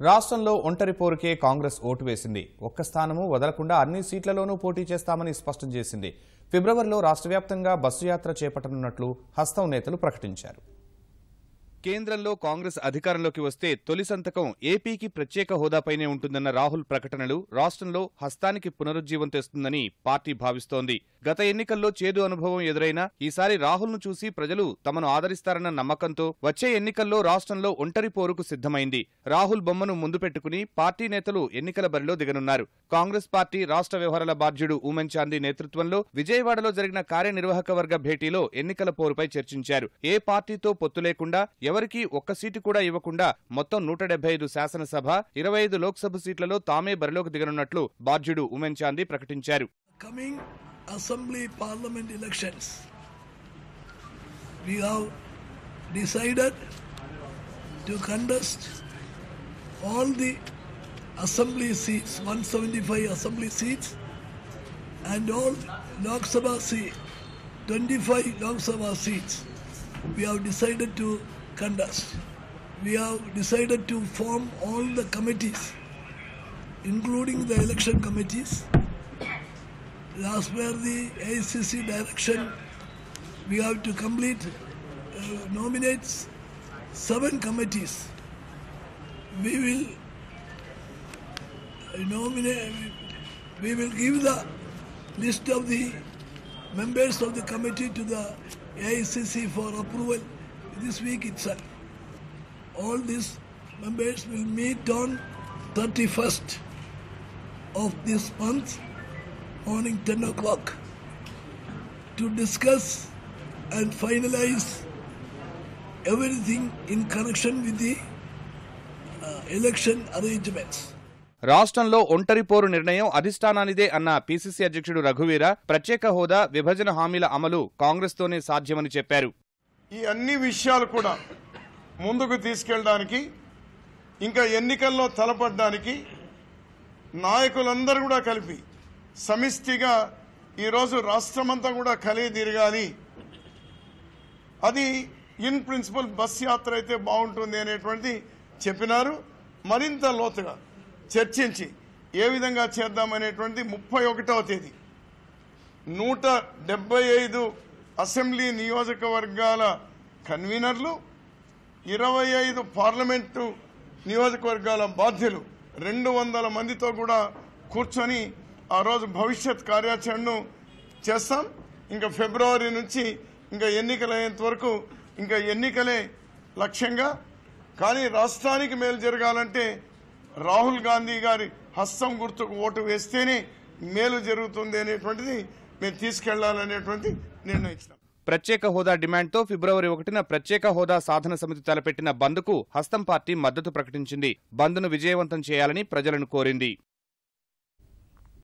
రాష్ట్రంలో ఒంటరి పోరుకే కాంగ్రెస్ ఓటు వేసింది. ఒక్క స్థానము వదలకుండా అన్ని సీట్లలోనూ పోటీ చేస్తామని స్పష్టం చేసింది. ఫిబ్రవరిలో రాష్ట్రవ్యాప్తంగా బస్సు యాత్ర చేపట్టనున్నట్లు హస్తం నేతలు ప్రకటించారు. కేంద్రంలో కాంగ్రెస్ అధికారంలోకి వస్తే తొలి సంతకం ఏపీకి ప్రత్యేక హోదాపైనే ఉంటుందన్న రాహుల్ ప్రకటనలు రాష్ట్రంలో హస్తానికి పునరుజ్జీవం తెస్తుందని పార్టీ భావిస్తోంది. గత ఎన్నికల్లో చేదు అనుభవం ఎదురైనా ఈసారి రాహుల్ను చూసి ప్రజలు తమను ఆదరిస్తారన్న నమ్మకంతో వచ్చే ఎన్నికల్లో రాష్ట్రంలో ఒంటరి పోరుకు సిద్ధమైంది. రాహుల్ బొమ్మను ముందు పెట్టుకుని పార్టీ నేతలు ఎన్నికల బరిలో దిగనున్నారు. కాంగ్రెస్ పార్టీ రాష్ట్ర వ్యవహారాల బాధ్యుడు ఊమెన్ చాందీ నేతృత్వంలో విజయవాడలో జరిగిన కార్యనిర్వాహక వర్గ భేటీలో ఎన్నికల పోరుపై చర్చించారు. ఏ పార్టీతో పొత్తు లేకుండా ఎవరికీ ఒక్క సీటు కూడా ఇవ్వకుండా మొత్తం 175 శాసనసభ 25 లోక్సభ సీట్లలో తామే బరిలోకి దిగనున్నట్లు బాధ్యుడు ఊమెన్ చాందీ ప్రకటించారు. Coming Assembly Parliament elections, we have decided to contest all the Assembly seats, 175 Assembly seats, and all Lok Sabha seats, 25 Lok Sabha seats. We have decided to contest. We have decided to form all the committees, including the election committees. As per the AICC direction, we have to nominate 7 committees. We will give the list of the members of the committee to the AICC for approval this week itself. All these members will meet on 31st of this month, morning 10 o'clock, to discuss and finalize everything in connection with the election arrangements. రాష్ట్రంలో ఒంటరి పోరు నిర్ణయం అధిష్టానానిదే అన్న PCC అధ్యక్షుడు రఘువీర ప్రత్యేక హోదా, విభజన హామీల అమలు కాంగ్రెస్తోనే సాధ్యమని చెప్పారు. ఈ అన్ని విషయాలు కూడా ముందుకు తీసుకెళ్ళడానికి, ఇంకా ఎన్నికల్లో తలపడడానికి నాయకులందరూ కూడా కలిపి సమిష్టిగా ఈరోజు రాష్ట్రమంతా కూడా కలిగి తిరగాలి. అది ఇన్ ప్రిన్సిపల్ బస్ యాత్ర అయితే బాగుంటుంది అనేటువంటి చెప్పినారు. మరింత లోతుగా చర్చించి ఏ విధంగా చేద్దామనేటువంటి 31వ తేదీ 175 అసెంబ్లీ నియోజకవర్గాల కన్వీనర్లు, 25 పార్లమెంటు నియోజకవర్గాల బాధ్యులు 200 మందితో కూడా కూర్చొని ఆ రోజు భవిష్యత్ కార్యాచరణను చేస్తాం. ఇంకా ఫిబ్రవరి నుంచి ఇంకా ఎన్నికలు అయ్యేంత వరకు ఇంకా ఎన్నికలే లక్ష్యంగా. కానీ రాష్ట్రానికి మేలు జరగాలంటే రాహుల్ గాంధీ గారి హస్తం గుర్తుకు ఓటు వేస్తేనే మేలు జరుగుతుంది అనేటువంటిది మేము తీసుకెళ్లాలనేటువంటి నిర్ణయించాం. ప్రత్యేక హోదా డిమాండ్తో ఫిబ్రవరి 1న ప్రత్యేక హోదా సాధన సమితి తలపెట్టిన బంద్కు హస్తం పార్టీ మద్దతు ప్రకటించింది. బంద్ను విజయవంతం చేయాలని ప్రజలను కోరింది.